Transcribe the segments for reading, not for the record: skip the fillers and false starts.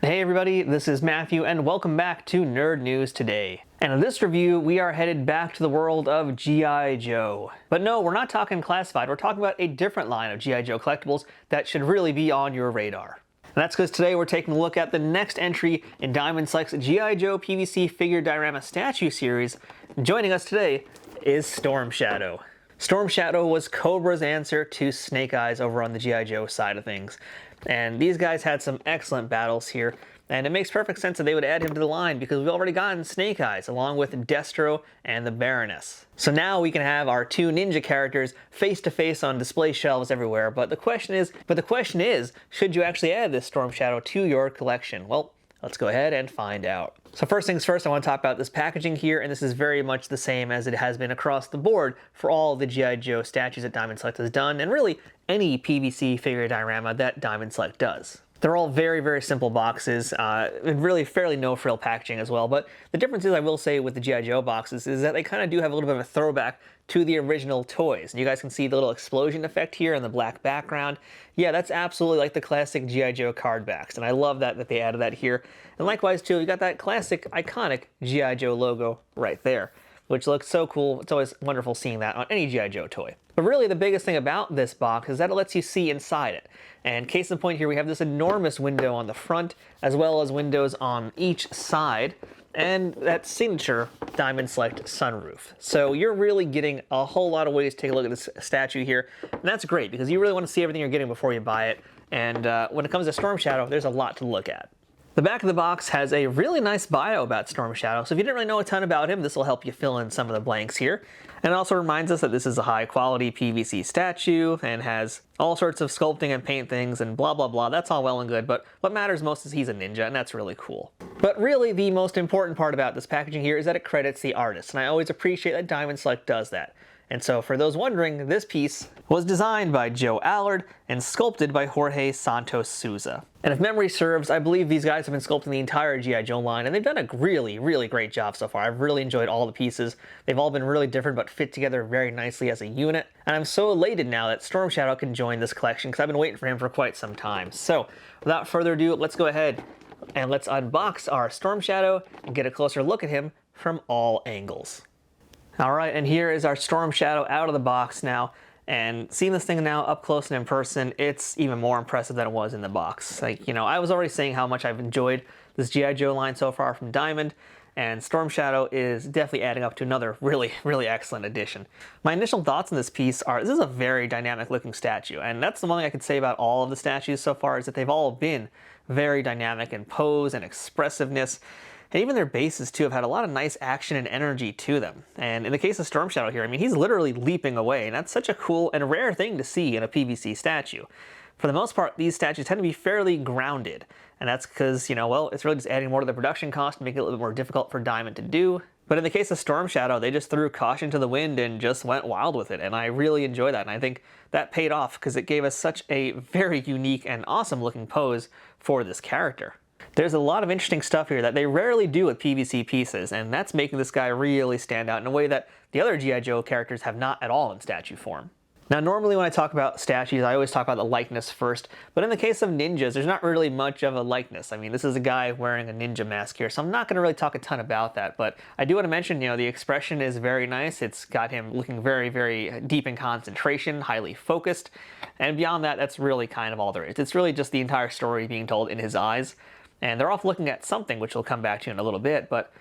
Hey everybody, this is Matthew and welcome back to Nerd News Today. And in this review, we are headed back to the world of G.I. Joe. But no, we're not talking classified, we're talking about a different line of G.I. Joe collectibles that should really be on your radar. And that's because today we're taking a look at the next entry in Diamond Select's G.I. Joe PVC Figure Diorama Statue Series. And joining us today is Storm Shadow. Storm Shadow was Cobra's answer to Snake Eyes over on the G.I. Joe side of things. And these guys had some excellent battles here, and it makes perfect sense that they would add him to the line because we've already gotten Snake Eyes along with Destro and the Baroness. So now we can have our two ninja characters face to face on display shelves everywhere, but the question is, should you actually add this Storm Shadow to your collection? Well, let's go ahead and find out. So first things first, I want to talk about this packaging here, and this is very much the same as it has been across the board for all the G.I. Joe statues that Diamond Select has done, and really any PVC figure diorama that Diamond Select does. They're all very, very simple boxes, and really fairly no-frill packaging as well, but the difference is, I will say, with the G.I. Joe boxes is that they kind of do have a little bit of a throwback to the original toys. And you guys can see the little explosion effect here in the black background. Yeah, that's absolutely like the classic G.I. Joe card backs, and I love that they added that here. And likewise, too, you got that classic, iconic G.I. Joe logo right there, which looks so cool. It's always wonderful seeing that on any G.I. Joe toy. But really, the biggest thing about this box is that it lets you see inside it. And case in point here, we have this enormous window on the front, as well as windows on each side, and that signature Diamond Select sunroof. So you're really getting a whole lot of ways to take a look at this statue here, and that's great because you really want to see everything you're getting before you buy it. And when it comes to Storm Shadow, there's a lot to look at. The back of the box has a really nice bio about Storm Shadow, so if you didn't really know a ton about him, this will help you fill in some of the blanks here. And it also reminds us that this is a high-quality PVC statue and has all sorts of sculpting and paint things and blah blah blah. That's all well and good, but what matters most is he's a ninja, and that's really cool. But really, the most important part about this packaging here is that it credits the artist, and I always appreciate that Diamond Select does that. And so for those wondering, this piece was designed by Joe Allard and sculpted by Jorge Santos Souza. And if memory serves, I believe these guys have been sculpting the entire G.I. Joe line, and they've done a really, really great job so far. I've really enjoyed all the pieces. They've all been really different but fit together very nicely as a unit. And I'm so elated now that Storm Shadow can join this collection because I've been waiting for him for quite some time. So without further ado, let's go ahead and let's unbox our Storm Shadow and get a closer look at him from all angles. Alright, and here is our Storm Shadow out of the box now, and seeing this thing now up close and in person, it's even more impressive than it was in the box. Like, you know, I was already saying how much I've enjoyed this G.I. Joe line so far from Diamond, and Storm Shadow is definitely adding up to another really, really excellent addition. My initial thoughts on this piece are, this is a very dynamic looking statue, and that's the one thing I could say about all of the statues so far, is that they've all been very dynamic in pose and expressiveness. And even their bases, too, have had a lot of nice action and energy to them. And in the case of Storm Shadow here, I mean, he's literally leaping away, and that's such a cool and rare thing to see in a PVC statue. For the most part, these statues tend to be fairly grounded, and that's because, you know, well, it's really just adding more to the production cost to make it a little bit more difficult for Diamond to do. But in the case of Storm Shadow, they just threw caution to the wind and just went wild with it, and I really enjoy that, and I think that paid off because it gave us such a very unique and awesome looking pose for this character. There's a lot of interesting stuff here that they rarely do with PVC pieces, and that's making this guy really stand out in a way that the other G.I. Joe characters have not at all in statue form. Now, normally when I talk about statues, I always talk about the likeness first, but in the case of ninjas, there's not really much of a likeness. I mean, this is a guy wearing a ninja mask here, so I'm not going to really talk a ton about that, but I do want to mention, you know, the expression is very nice. It's got him looking very, very deep in concentration, highly focused, and beyond that, that's really kind of all there is. It's really just the entire story being told in his eyes. And they're off looking at something, which we'll come back to in a little bit, but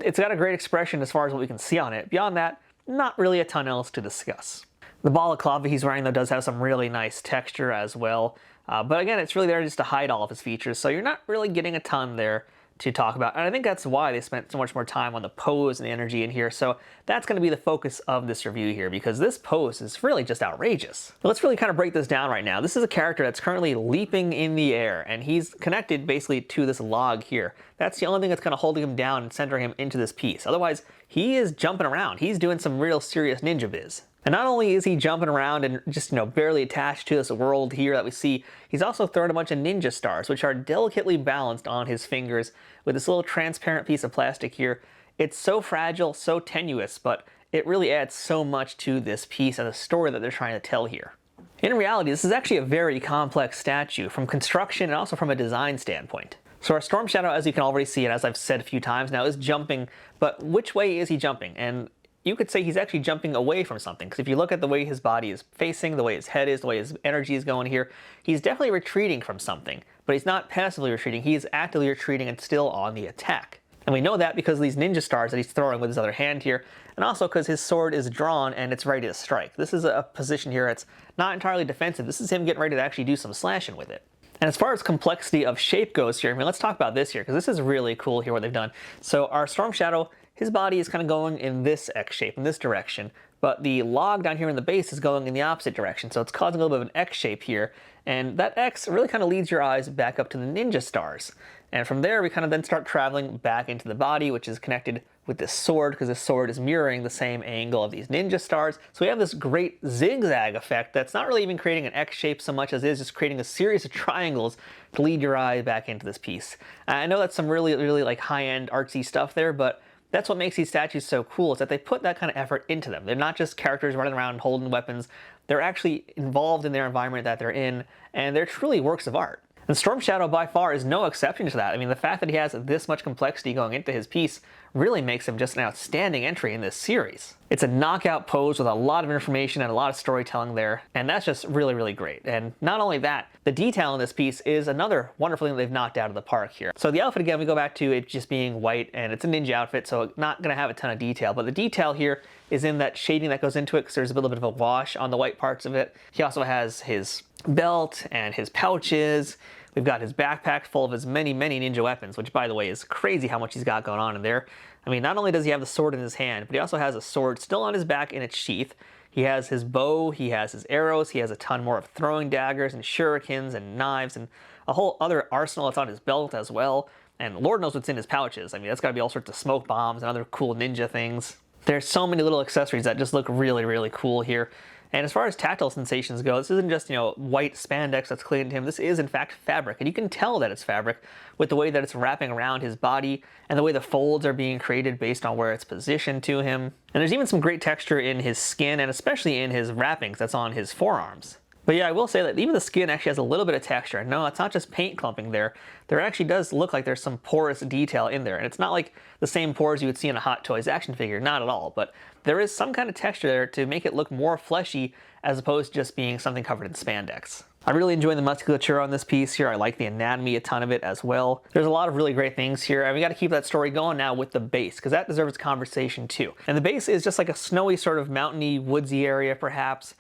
it's got a great expression as far as what we can see on it. Beyond that, not really a ton else to discuss. The balaclava he's wearing, though, does have some really nice texture as well. But again, it's really there just to hide all of his features, so you're not really getting a ton there to talk about. And I think that's why they spent so much more time on the pose and the energy in here. So that's going to be the focus of this review here, because this pose is really just outrageous. But let's really kind of break this down right now. This is a character that's currently leaping in the air, and he's connected basically to this log here. That's the only thing that's kind of holding him down and centering him into this piece. Otherwise, he is jumping around. He's doing some real serious ninja biz. And not only is he jumping around and just, you know, barely attached to this world here that we see, he's also throwing a bunch of ninja stars, which are delicately balanced on his fingers with this little transparent piece of plastic here. It's so fragile, so tenuous, but it really adds so much to this piece and the story that they're trying to tell here. In reality, this is actually a very complex statue from construction and also from a design standpoint. So our Storm Shadow, as you can already see, and as I've said a few times now, is jumping, but which way is he jumping? And you could say he's actually jumping away from something, because if you look at the way his body is facing, the way his head is, the way his energy is going here, he's definitely retreating from something. But he's not passively retreating, he is actively retreating and still on the attack. And we know that because of these ninja stars that he's throwing with his other hand here, and also because his sword is drawn and it's ready to strike. This is a position here that's not entirely defensive. This is him getting ready to actually do some slashing with it. And as far as complexity of shape goes here, I mean, let's talk about this here, because this is really cool here what they've done. So our Storm Shadow, his body is kind of going in this X shape, in this direction, but the log down here in the base is going in the opposite direction, so it's causing a little bit of an X shape here, and that X really kind of leads your eyes back up to the ninja stars. And from there, we kind of then start traveling back into the body, which is connected with this sword, because this sword is mirroring the same angle of these ninja stars. So we have this great zigzag effect that's not really even creating an X shape so much as it is just creating a series of triangles to lead your eye back into this piece. I know that's some really like high-end artsy stuff there, but that's what makes these statues so cool, is that they put that kind of effort into them. They're not just characters running around holding weapons. They're actually involved in their environment that they're in, and they're truly works of art. And Storm Shadow by far is no exception to that. I mean, the fact that he has this much complexity going into his piece really makes him just an outstanding entry in this series. It's a knockout pose with a lot of information and a lot of storytelling there, and that's just really great. And not only that, the detail in this piece is another wonderful thing they've knocked out of the park here. So the outfit, again, we go back to it just being white, and it's a ninja outfit, so not going to have a ton of detail, but the detail here is in that shading that goes into it, because there's a little bit of a wash on the white parts of it. He also has his belt and his pouches. We've got his backpack full of his many ninja weapons, which, by the way, is crazy how much he's got going on in there. I mean, not only does he have the sword in his hand, but he also has a sword still on his back in its sheath. He has his bow, he has his arrows, he has a ton more of throwing daggers and shurikens and knives and a whole other arsenal that's on his belt as well. And Lord knows what's in his pouches. I mean, that's got to be all sorts of smoke bombs and other cool ninja things. There's so many little accessories that just look really cool here. And as far as tactile sensations go, this isn't just, white spandex that's clinging to him. This is, in fact, fabric. And you can tell that it's fabric with the way that it's wrapping around his body and the way the folds are being created based on where it's positioned to him. And there's even some great texture in his skin and especially in his wrappings that's on his forearms. But yeah, I will say that even the skin actually has a little bit of texture. No, it's not just paint clumping there. There actually does look like there's some porous detail in there. And it's not like the same pores you would see in a Hot Toys action figure, not at all. But there is some kind of texture there to make it look more fleshy as opposed to just being something covered in spandex. I really enjoy the musculature on this piece here. I like the anatomy, a ton of it as well. There's a lot of really great things here, and we got to keep that story going now with the base, because that deserves conversation too. And the base is just like a snowy sort of mountainy, woodsy area perhaps.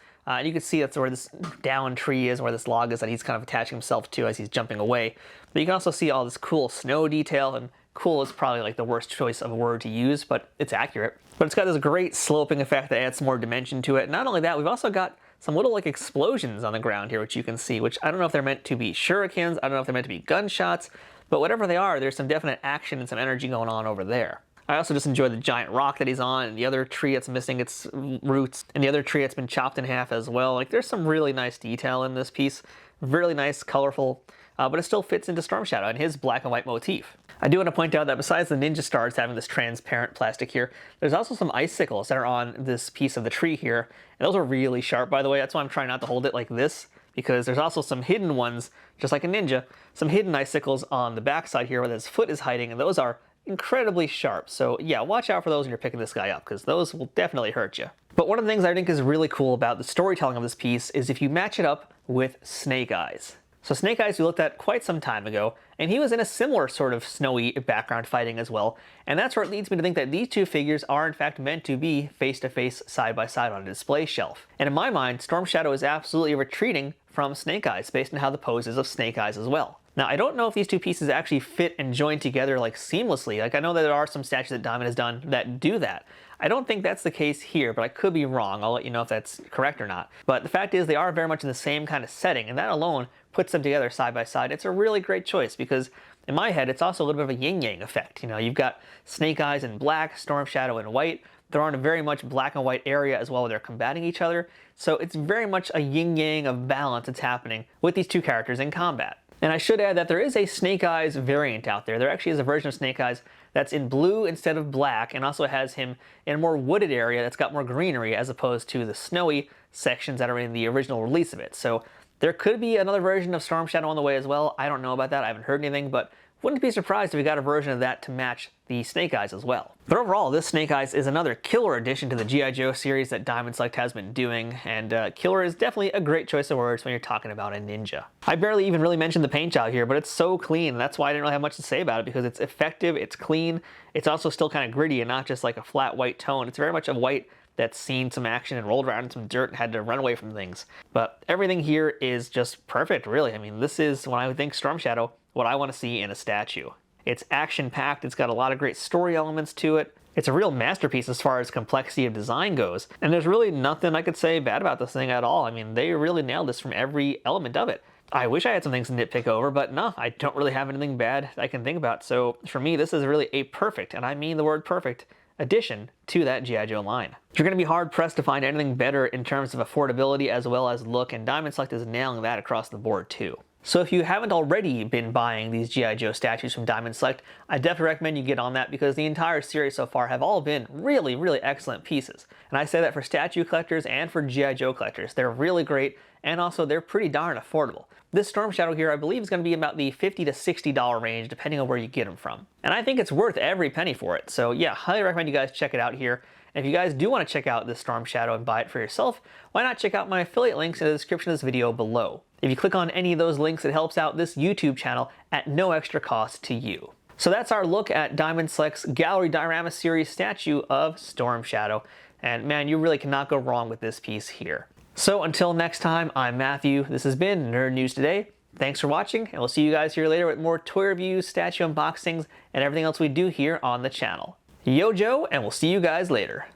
You can see that's where this down tree is, where this log is that he's kind of attaching himself to as he's jumping away. But you can also see all this cool snow detail, and cool is probably like the worst choice of a word to use, but it's accurate. But it's got this great sloping effect that adds some more dimension to it. Not only that, we've also got some little like explosions on the ground here, which you can see, which I don't know if they're meant to be shurikens, I don't know if they're meant to be gunshots, but whatever they are, there's some definite action and some energy going on over there. I also just enjoy the giant rock that he's on, and the other tree that's missing its roots, and the other tree that's been chopped in half as well. Like, there's some really nice detail in this piece. Really nice, colorful, but it still fits into Storm Shadow and his black and white motif. I do want to point out that besides the ninja stars having this transparent plastic here, there's also some icicles that are on this piece of the tree here. And those are really sharp, by the way. That's why I'm trying not to hold it like this, because there's also some hidden ones, just like a ninja, some hidden icicles on the backside here where his foot is hiding, and those are incredibly sharp. So yeah, watch out for those when you're picking this guy up, because those will definitely hurt you. But one of the things I think is really cool about the storytelling of this piece is if you match it up with Snake Eyes. So Snake Eyes we looked at quite some time ago, and he was in a similar sort of snowy background fighting as well, and that's where it leads me to think that these two figures are in fact meant to be face-to-face, side-by-side on a display shelf. And in my mind, Storm Shadow is absolutely retreating from Snake Eyes based on how the pose is of Snake Eyes as well. Now, I don't know if these two pieces actually fit and join together like seamlessly. Like, I know that there are some statues that Diamond has done that do that. I don't think that's the case here, but I could be wrong. I'll let you know if that's correct or not. But the fact is they are very much in the same kind of setting, and that alone puts them together side by side. It's a really great choice because in my head, it's also a little bit of a yin-yang effect. You know, you've got Snake Eyes in black, Storm Shadow in white. They're in a very much black and white area as well where they're combating each other. So it's very much a yin-yang of balance that's happening with these two characters in combat. And I should add that there is a Snake Eyes variant out there. There actually is a version of Snake Eyes that's in blue instead of black, and also has him in a more wooded area that's got more greenery as opposed to the snowy sections that are in the original release of it. So there could be another version of Storm Shadow on the way as well. I don't know about that. I haven't heard anything, but Wouldn't be surprised if we got a version of that to match the Snake Eyes as well. But overall, this Snake Eyes is another killer addition to the G.I. Joe series that Diamond Select has been doing, and killer is definitely a great choice of words when you're talking about a ninja. I barely even really mentioned the paint job here, but it's so clean. That's why I didn't really have much to say about it, because it's effective, it's clean, it's also still kind of gritty and not just like a flat white tone. It's very much a white that's seen some action and rolled around in some dirt and had to run away from things. But everything here is just perfect, really. I mean, this is, when I would think Storm Shadow, what I want to see in a statue. It's action-packed, it's got a lot of great story elements to it. It's a real masterpiece as far as complexity of design goes, and there's really nothing I could say bad about this thing at all. I mean, they really nailed this from every element of it. I wish I had some things to nitpick over, but no, I don't really have anything bad I can think about. So for me, this is really a perfect, and I mean the word perfect, addition to that G.I. Joe line. You're going to be hard-pressed to find anything better in terms of affordability as well as look, and Diamond Select is nailing that across the board too. So if you haven't already been buying these G.I. Joe statues from Diamond Select, I definitely recommend you get on that, because the entire series so far have all been really, really excellent pieces. And I say that for statue collectors and for G.I. Joe collectors. They're really great, and also they're pretty darn affordable. This Storm Shadow here, I believe, is going to be about the $50 to $60 range, depending on where you get them from. And I think it's worth every penny for it. So yeah, highly recommend you guys check it out here. And if you guys do want to check out this Storm Shadow and buy it for yourself, why not check out my affiliate links in the description of this video below. If you click on any of those links, it helps out this YouTube channel at no extra cost to you. So that's our look at Diamond Select's Gallery Diorama Series statue of Storm Shadow. And man, you really cannot go wrong with this piece here. So until next time, I'm Matthew. This has been Nerd News Today. Thanks for watching, and we'll see you guys here later with more toy reviews, statue unboxings, and everything else we do here on the channel. Yo Joe, and we'll see you guys later.